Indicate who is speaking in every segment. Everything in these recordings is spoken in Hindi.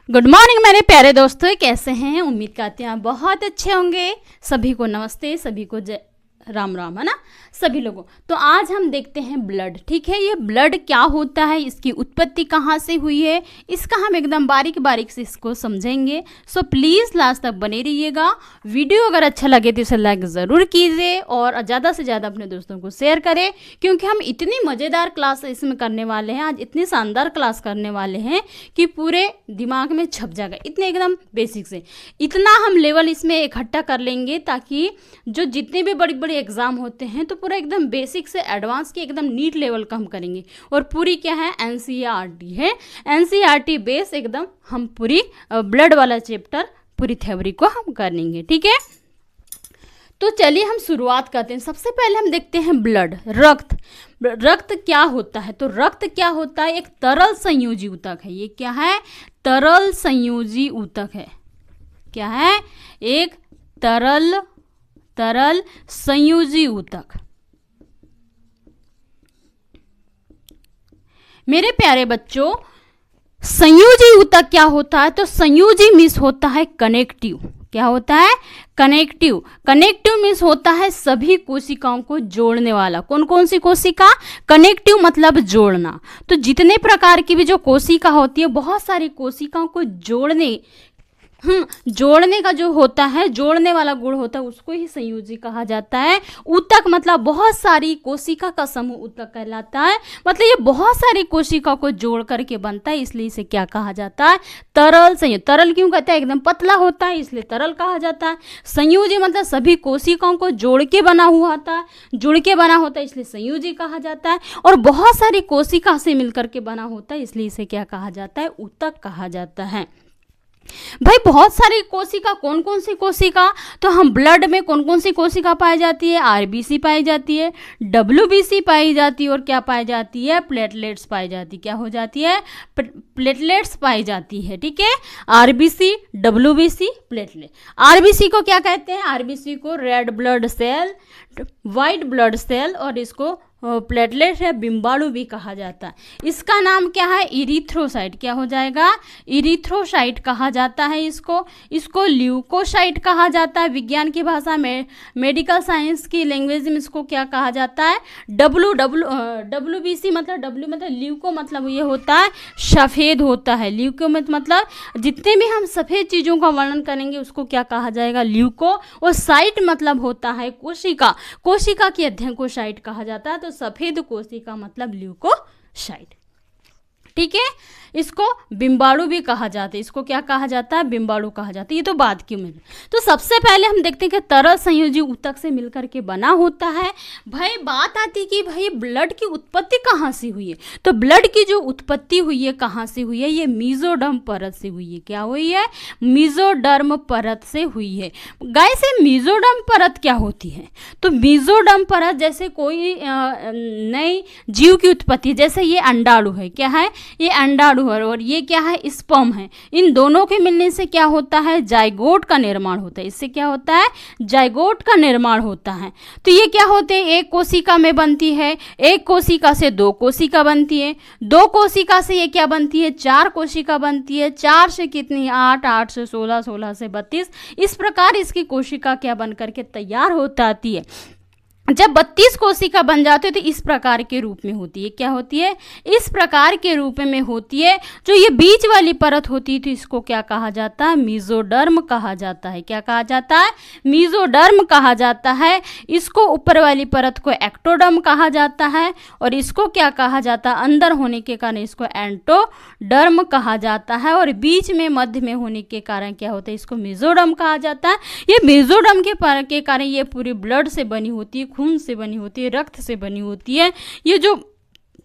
Speaker 1: गुड मॉर्निंग मेरे प्यारे दोस्तों, कैसे हैं? उम्मीद करते हैं आप बहुत अच्छे होंगे। सभी को नमस्ते, सभी को जय राम राम, है ना सभी लोगों। तो आज हम देखते हैं ब्लड। ठीक है, ये ब्लड क्या होता है, इसकी उत्पत्ति कहाँ से हुई है, इसका हम एकदम बारीक बारीक से इसको समझेंगे। सो प्लीज़ लास्ट तक बने रहिएगा। वीडियो अगर अच्छा लगे तो इसे लाइक ज़रूर कीजिए और ज़्यादा से ज़्यादा अपने दोस्तों को शेयर करें, क्योंकि हम इतनी मज़ेदार क्लास इसमें करने वाले हैं, आज इतनी शानदार क्लास करने वाले हैं कि पूरे दिमाग में छप जाएगा। इतने एकदम बेसिक से इतना हम लेवल इसमें इकट्ठा कर लेंगे ताकि जो जितने भी बड़ी बड़ी एग्जाम होते हैं तो पूरा एकदम बेसिक से एडवांस के एकदम नीट लेवल का हम करेंगे। और पूरी क्या है, एनसीईआरटी है, एनसीईआरटी बेस एकदम हम पूरी ब्लड वाला चैप्टर पूरी थ्योरी को हम करेंगे। ठीक है, तो चलिए हम शुरुआत करते हैं। सबसे पहले हम देखते हैं ब्लड, रक्त। रक्त क्या होता है? तो रक्त क्या होता है, एक तरल संयोजी ऊतक है। ये क्या है? तरल संयोजी ऊतक है। क्या है? एक तरल संयोजी ऊतक। मेरे प्यारे बच्चों, संयोजी ऊतक क्या होता है? तो संयोजी मीन्स होता है कनेक्टिव। क्या होता है? कनेक्टिव। कनेक्टिव मीन्स होता है सभी कोशिकाओं को जोड़ने वाला। कौन कौन सी कोशिका? कनेक्टिव मतलब जोड़ना। तो जितने प्रकार की भी जो कोशिका होती है, बहुत सारी कोशिकाओं को जोड़ने का जो होता है, जोड़ने वाला गुण होता है, उसको ही संयोजी कहा जाता है। ऊतक मतलब बहुत सारी कोशिका का समूह ऊतक कहलाता है। मतलब ये बहुत सारी कोशिका को जोड़ करके बनता है, इसलिए इसे क्या कहा जाता है? तरल संयोजी। तरल क्यों कहते हैं? एकदम पतला होता है इसलिए तरल कहा जाता है। संयोजी मतलब सभी कोशिकाओं को जोड़ के बना हुआ होता है, जुड़ के बना होता है, इसलिए संयोजी कहा जाता है। और बहुत सारी कोशिका से मिलकर के बना होता है, इसलिए इसे क्या कहा जाता है? ऊतक कहा जाता है। भाई बहुत सारी कोशिका, कौन कौन सी कोशिका? तो हम ब्लड में कौन कौन सी कोशिका पाई जाती है? आरबीसी पाई जाती है, डब्ल्यूबीसी पाई जाती है, और क्या पाई जाती है? प्लेटलेट्स पाई जाती है। क्या हो जाती है? प्लेटलेट्स पाई जाती है। ठीक है, आरबीसी, डब्ल्यूबीसी, प्लेटलेट। आरबीसी को क्या कहते हैं? आरबीसी को red blood cell, white blood cell, और इसको प्लेटलेट है बिम्बाणु भी कहा जाता है। इसका नाम क्या है? इरिथ्रोसाइट। क्या हो जाएगा? इरिथ्रोसाइट कहा जाता है इसको ल्यूकोसाइट कहा जाता है विज्ञान की भाषा में। मेडिकल साइंस की लैंग्वेज में इसको क्या कहा जाता है? डब्ल्यूबीसी मतलब डब्ल्यू मतलब ल्यूको मतलब ये होता है सफ़ेद होता है। ल्यूको मतलब जितने भी हम सफ़ेद चीज़ों का वर्णन करेंगे उसको क्या कहा जाएगा? ल्यूको। और साइट मतलब होता है कोशिका। कोशिका के अध्ययन को साइट कहा जाता है। तो सफेद कोशिका मतलब ल्यूकोसाइट। ठीक है, इसको बिम्बाणु भी कहा जाता है। इसको क्या कहा जाता है? बिम्बाणु कहा जाता है। ये तो बाद की में। तो सबसे पहले हम देखते हैं कि तरल संयोजी ऊतक से मिलकर के बना होता है। भाई बात आती कि भाई ब्लड की उत्पत्ति कहाँ से हुई है? तो ब्लड की जो उत्पत्ति हुई है कहाँ से हुई है? ये मेसोडर्म परत से हुई है। क्या हुई है? मेसोडर्म परत से हुई है। गाइस ये मेसोडर्म परत क्या होती है? तो मेसोडर्म परत जैसे कोई नई जीव की उत्पत्ति, जैसे ये अंडाणु है। क्या है? ये अंडाणु है, और ये क्या है? स्पर्म है। इन दोनों के मिलने से क्या होता है? जाइगोट का निर्माण होता है। इससे क्या होता है? जाइगोट का निर्माण होता है। तो ये क्या होते हैं? एक कोशिका में बनती है, एक कोशिका से दो कोशिका बनती है, दो कोशिका से ये क्या बनती है? चार कोशिका बनती है, चार से कितनी? 8, 8 से 16, 16 से 32। इस प्रकार इसकी कोशिका क्या बन करके तैयार होती आती है। जब 32 कोशिका बन जाती है तो इस प्रकार के रूप में होती है। क्या होती है? इस प्रकार के रूप में होती है। जो ये बीच वाली परत होती है तो इसको क्या कहा जाता है? मेसोडर्म कहा जाता है। क्या कहा जाता है? मेसोडर्म कहा जाता है। इसको ऊपर वाली परत को एक्टोडर्म कहा जाता है, और इसको क्या कहा जाता है? अंदर होने के कारण इसको एंटोडर्म कहा जाता है, और बीच में मध्य में होने के कारण क्या होता है? इसको मेसोडर्म कहा जाता है। ये मेसोडर्म के कारण ये पूरी ब्लड से बनी होती है, खून से बनी होती है, रक्त से बनी होती है। ये जो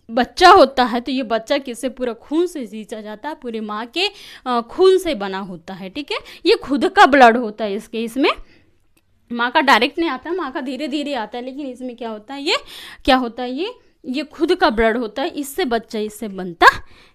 Speaker 1: बच्चा होता है तो ये बच्चा किससे? पूरा खून से सींचा जाता है, पूरे माँ के खून से बना होता है। ठीक है, ये खुद का ब्लड होता है इसमें माँ का डायरेक्ट नहीं आता, माँ का धीरे धीरे आता है, लेकिन इसमें क्या होता है? ये क्या होता है? ये ये खुद का ब्लड होता है, इससे बच्चा इससे बनता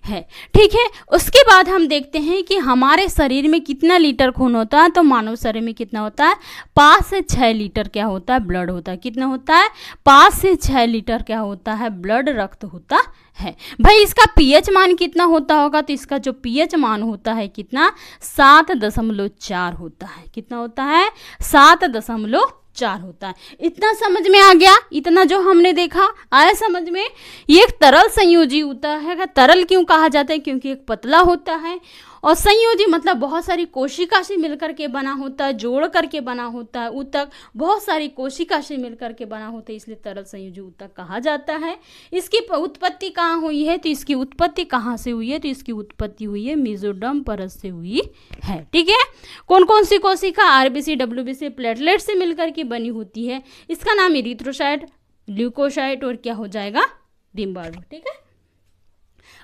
Speaker 1: है। ठीक है, उसके बाद हम देखते हैं कि हमारे शरीर में कितना लीटर खून होता है। तो मानव शरीर में कितना होता है, 5 से 6 लीटर क्या होता है, ब्लड होता है। कितना होता है, 5 से 6 लीटर क्या होता है, ब्लड, रक्त होता है। भाई इसका पीएच मान कितना होता होगा, तो इसका जो पीएच मान होता है कितना, 7.4 होता है। कितना होता है, 7.4 होता है। इतना समझ में आ गया, इतना जो हमने देखा आया समझ में। ये एक तरल संयोजी होता है। तरल क्यों कहा जाता है, क्योंकि एक पतला होता है, और संयोजी मतलब बहुत सारी कोशिका से मिलकर के बना होता है, जोड़ करके बना होता है, ऊतक बहुत सारी कोशिका से मिलकर के बना होता है, इसलिए तरल संयोजी ऊतक कहा जाता है। इसकी उत्पत्ति कहाँ हुई है, तो इसकी उत्पत्ति कहाँ से हुई है, तो इसकी उत्पत्ति हुई है मेसोडर्म परत से हुई है। ठीक है, कौन कौन सी कोशिका, आरबीसी, डब्ल्यूबीसी, प्लेटलेट से मिलकर के बनी होती है। इसका नाम इरिथ्रोसाइट, ल्यूकोसाइट और क्या हो जाएगा, डिम्बाणु। ठीक है,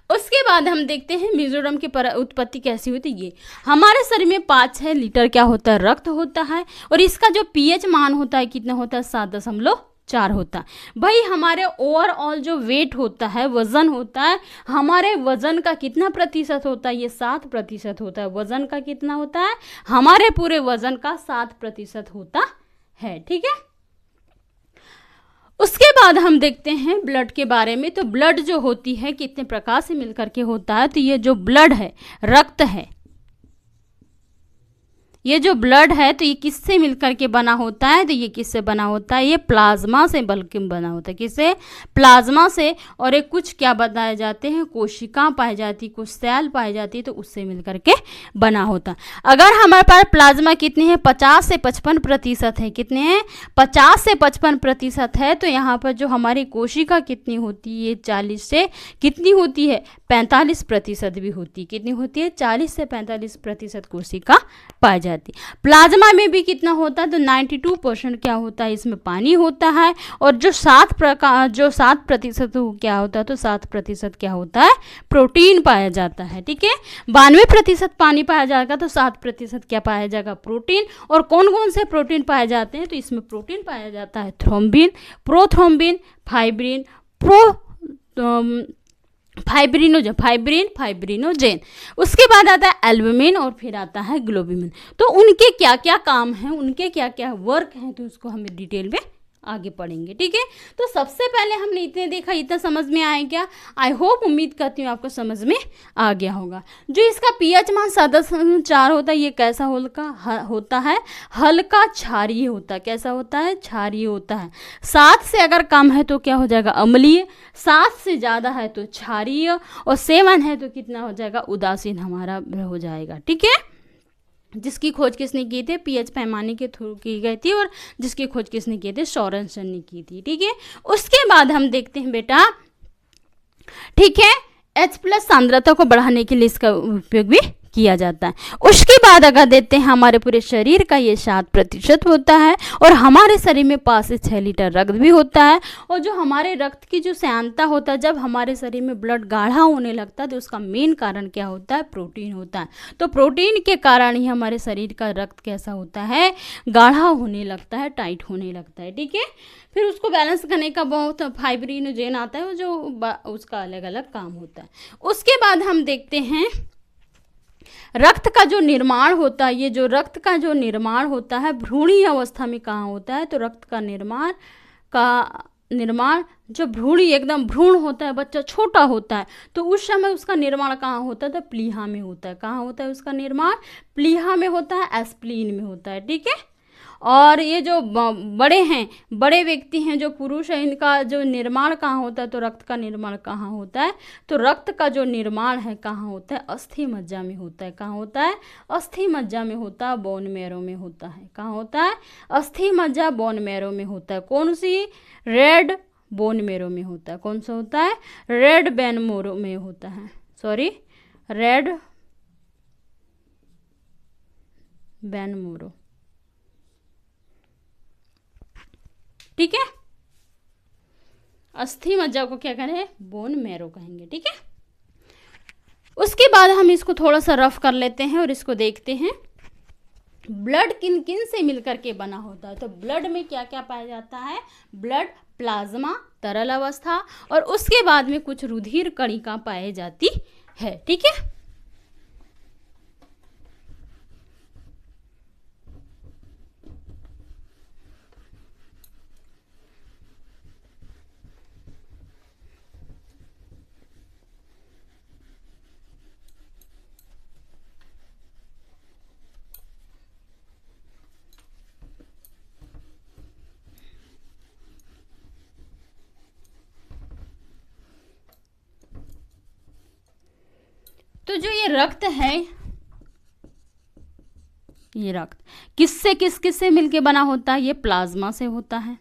Speaker 1: उसके बाद हम देखते हैं मेसोडर्म की उत्पत्ति कैसी हुई थी। ये हमारे शरीर में 5-6 लीटर क्या होता है, रक्त होता है, और इसका जो पीएच मान होता है कितना होता है, 7.4 होता है। भाई हमारे ओवरऑल जो वेट होता है, वजन होता है, हमारे वजन का कितना प्रतिशत होता है, ये 7% होता है। वजन का कितना होता है, हमारे पूरे वजन का 7% होता है। ठीक है, उसके बाद हम देखते हैं ब्लड के बारे में। तो ब्लड जो होती है कितने प्रकार से मिलकर के होता है, तो ये जो ब्लड है, रक्त है, ये जो ब्लड है तो ये किससे मिलकर के बना होता है, तो ये किससे बना होता है, ये प्लाज्मा से बल्कि बना होता है। किससे, प्लाज्मा से। और एक कुछ क्या बताए जाते हैं, कोशिका पाई जाती, कुछ सेल पाई जाती है, तो उससे मिलकर के बना होता है। अगर हमारे पास प्लाज्मा कितने हैं, 50 से 55% है। कितने हैं, 50 से 55% है। तो यहाँ पर जो हमारी कोशिका कितनी होती है, 40 से कितनी होती है, 45% भी होती है। कितनी होती है, 40 से 45% कोशिका पाई जाती। प्लाज्मा में भी कितना होता है, तो 92% क्या होता है, इसमें पानी होता है। और जो 7% क्या होता है, तो 7% क्या होता है, प्रोटीन पाया जाता है। ठीक है, 92% पानी पाया जाएगा, तो 7% क्या पाया जाएगा, प्रोटीन। और कौन कौन से प्रोटीन पाए जाते हैं, तो इसमें प्रोटीन पाया जाता है थ्रोम्बिन, प्रोथ्रोम्बिन, फाइब्रिन, फाइब्रिनोजेन। उसके बाद आता है एल्बुमिन और फिर आता है ग्लोबुमिन। तो उनके क्या क्या काम हैं, उनके क्या क्या वर्क हैं, तो उसको हम डिटेल में आगे पढ़ेंगे। ठीक है, तो सबसे पहले हमने इतने देखा, इतना समझ में आया क्या, आई होप, उम्मीद करती हूँ आपको समझ में आ गया होगा। जो इसका पीएच मान 7.4 होता है, ये कैसा होता है, हल्का क्षारीय होता है। कैसा होता है, क्षारीय होता है। 7 से अगर कम है तो क्या हो जाएगा, अम्लीय, 7 से ज़्यादा है तो क्षारीय, और 7 है तो कितना हो जाएगा, उदासीन हमारा हो जाएगा। ठीक है, जिसकी खोज किसने की थी, पीएच पैमाने के थ्रू की गई थी, और जिसकी खोज किसने की थी, सोरेनसन ने की थी। ठीक है, उसके बाद हम देखते हैं बेटा, ठीक है, H+ सांद्रता को बढ़ाने के लिए इसका उपयोग भी किया जाता है। उसके बाद अगर देते हैं हमारे पूरे शरीर का ये 7% होता है, और हमारे शरीर में 5 से 6 लीटर रक्त भी होता है। और जो हमारे रक्त की जो श्यानता होता है, जब हमारे शरीर में ब्लड गाढ़ा होने लगता है, तो उसका मेन कारण क्या होता है, प्रोटीन होता है। तो प्रोटीन के कारण ही हमारे शरीर का रक्त कैसा होता है, गाढ़ा होने लगता है, टाइट होने लगता है। ठीक है, फिर उसको बैलेंस करने का बहुत फाइब्रिनोजेन आता है, जो उसका अलग अलग काम होता है। उसके बाद हम देखते हैं रक्त का जो निर्माण होता है, ये जो रक्त का जो निर्माण होता है भ्रूणीय अवस्था में कहाँ होता है, तो रक्त का निर्माण जो भ्रूणी एकदम भ्रूण होता है, बच्चा छोटा होता है, तो उस समय उसका निर्माण कहाँ होता है, तो प्लीहा में होता है। कहाँ होता है उसका निर्माण, प्लीहा में होता है, एस्प्लीन में होता है। ठीक है, और ये जो बड़े व्यक्ति हैं, जो पुरुष है, इनका जो निर्माण कहाँ होता है, तो रक्त का निर्माण कहाँ होता है, तो रक्त का जो निर्माण है कहाँ होता है, अस्थि मज्जा में होता है। कहाँ होता है, अस्थि मज्जा में होता है, बोन मैरो में होता है। कहाँ होता है, अस्थि मज्जा बोन मैरो में होता है। कौन सी, रेड बोन मैरो में होता है। कौन सा होता है, रेड बोन मैरो में होता है, सॉरी, रेड बोन मैरो। ठीक है, अस्थि मज्जा को क्या करें, बोन मैरो कहेंगे। ठीक है, उसके बाद हम इसको थोड़ा सा रफ कर लेते हैं और इसको देखते हैं ब्लड किन किन से मिलकर के बना होता है। तो ब्लड में क्या क्या पाया जाता है, ब्लड प्लाज्मा, तरल अवस्था, और उसके बाद में कुछ रुधिर कणिका पाई जाती है। ठीक है, तो जो ये रक्त है, ये रक्त किससे मिलके बना होता है? ये प्लाज्मा से होता है,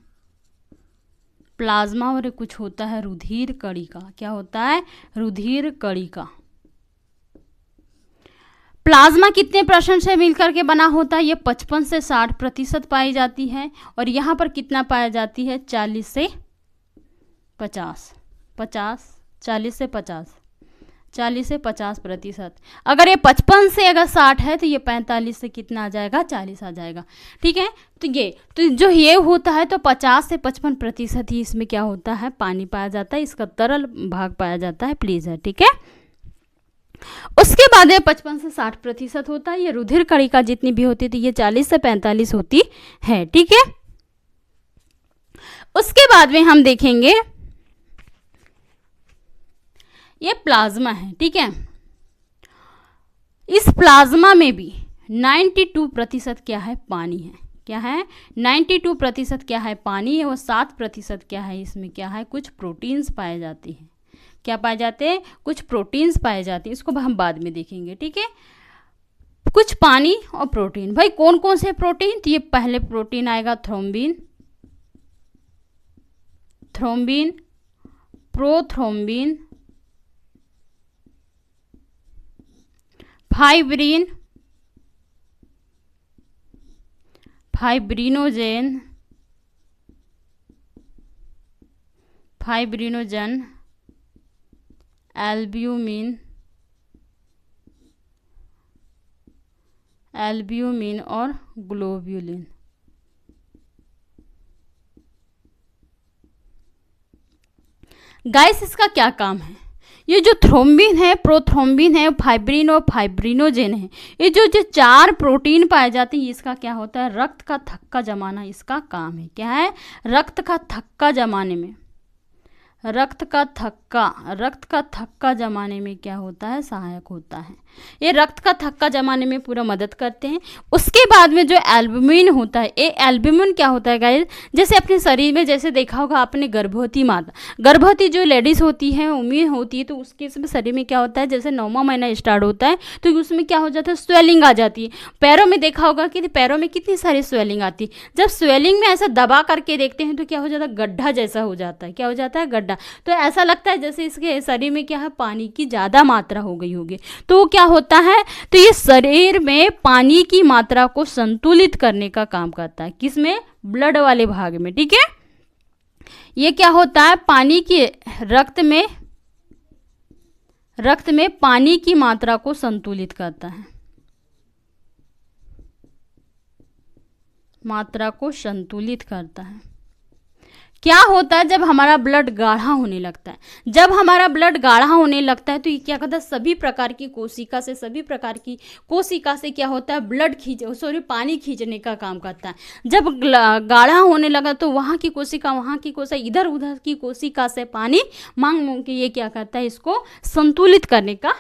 Speaker 1: प्लाज्मा, और कुछ होता है रुधिर कणिका। क्या होता है? रुधिर कणिका। प्लाज्मा कितने % से मिलकर के बना होता है? ये 55 से 60% पाई जाती है, और यहाँ पर कितना पाया जाती है? 40 से 50, 40 से 50%। अगर ये 55 से अगर 60 है तो ये 45 से कितना आ जाएगा? 40 आ जाएगा। ठीक है, तो जो ये होता है तो 50 से 55% ही इसमें क्या होता है? पानी पाया जाता है, इसका तरल भाग पाया जाता है, प्लीज है। ठीक है, उसके बाद ये 55 से 60% होता है। ये रुधिर कणिका जितनी भी होती थी ये 40 से 45 होती है। ठीक है, उसके बाद में हम देखेंगे ये प्लाज्मा है। ठीक है, इस प्लाज्मा में भी 92% क्या है? पानी है। क्या है? 92% क्या है? पानी है, और 7% क्या है? इसमें क्या है? कुछ प्रोटीन्स पाए जाते हैं। क्या पाए जाते हैं? कुछ प्रोटीन्स पाए जाते हैं, इसको हम बाद में देखेंगे। ठीक है, कुछ पानी और प्रोटीन। भाई कौन कौन से प्रोटीन? तो ये पहले प्रोटीन आएगा thrombin, prothrombin, fibrin, fibrinogen, albumin और ग्लोब्यूलिन। गाइस इसका क्या काम है? ये जो थ्रोम्बिन है, प्रोथ्रोम्बिन है, फाइब्रिन और फाइब्रिनोजेन है, ये जो 4 प्रोटीन पाए जाते हैं, इसका क्या होता है? रक्त का थक्का जमाना इसका काम है। क्या है? रक्त का थक्का जमाने में, रक्त का थक्का जमाने में क्या होता है? सहायक होता है। ये रक्त का थक्का जमाने में पूरा मदद करते हैं। उसके बाद में जो एल्ब्यूमिन होता है, ये एल्ब्यूमिन क्या होता है गाइस? जैसे अपने शरीर में जैसे देखा होगा आपने गर्भवती माता, गर्भवती जो लेडीज होती है, उम्मीद होती है, तो उसके शरीर में क्या होता है? जैसे 9वां महीना स्टार्ट होता है तो उसमें क्या हो जाता है? स्वेलिंग आ जाती है। पैरों में देखा होगा कि पैरों में कितनी सारी स्वेलिंग आती है। जब स्वेलिंग में ऐसा दबा करके देखते हैं तो क्या हो जाता है? गड्ढा जैसा हो जाता है। क्या हो जाता है? गड्ढा। तो ऐसा लगता है जैसे इसके शरीर में क्या है? पानी की ज़्यादा मात्रा हो गई होगी। तो क्या होता है? तो ये शरीर में पानी की मात्रा को संतुलित करने का काम करता है। किसमें? ब्लड वाले भाग में। ठीक है, ये क्या होता है? पानी की रक्त में पानी की मात्रा को संतुलित करता है, मात्रा को संतुलित करता है। क्या होता है? जब हमारा ब्लड गाढ़ा होने लगता है, जब हमारा ब्लड गाढ़ा होने लगता है तो ये क्या करता है? सभी प्रकार की कोशिका से क्या होता है? पानी खींचने का काम करता है। जब गाढ़ा होने लगा तो वहाँ की कोशिका इधर उधर की कोशिका से पानी मांग के ये क्या करता है? इसको संतुलित करने का